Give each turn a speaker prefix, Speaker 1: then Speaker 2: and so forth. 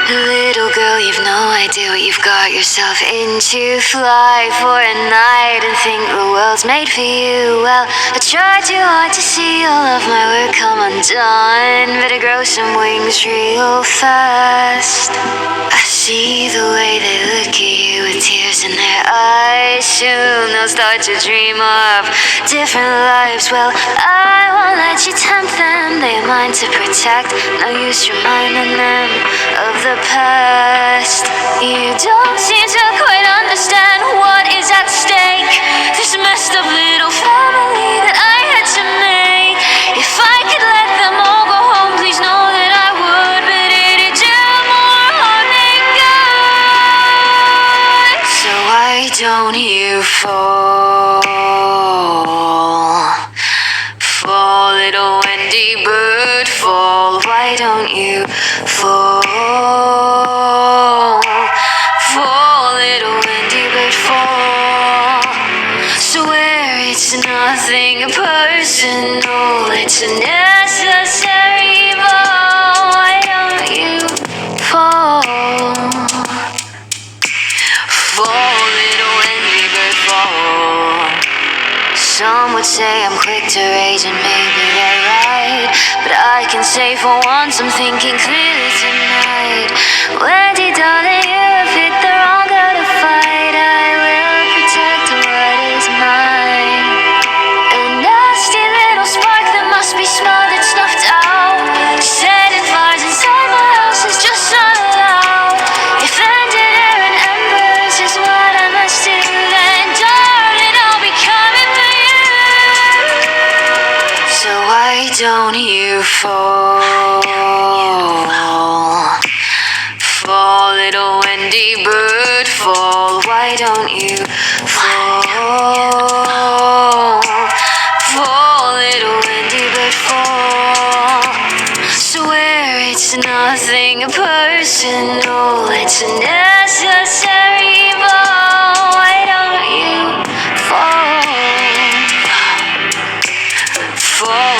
Speaker 1: Little girl, you've no idea what you've got yourself into. Fly for a night and think the world's made for you. Well, I try too hard to see all of my work come undone, but I grow some wings real fast. I see the way they look at you with tears in their eyes. Soon they'll start to dream of different lives. Well, I won't let you tempt them. They have mine to protect. No use reminding them of the past. You don't seem to quite understand what is at stake. This messed up little family that I had to make. If I could let them all go home, please know that I would, but it'd do more harm than good. So why don't you fall? Fall, little Wendy bird, fall. Why don't you fall? Fall, little Wendy bird, fall. Swear it's nothing personal, it's a necessary evil. Why don't you fall? Fall, little Wendy bird, fall. Some would say I'm quick to rage, and maybe they're right, but I can say for once I'm thinking clearly tonight. Wendy, darling, you have picked the wrong girl to fight. I will protect what is mine. A nasty little spark that must be smelled and snuffed out. Setting fires inside my house is just not allowed. If ended air and embers is what I must do, then darling, I'll be coming for you. So why don't you fall? Fall, little Wendy bird, fall. Why don't you fall? Fall, little Wendy bird, fall. Swear it's nothing personal, it's a necessary evil. Why don't you fall? Fall,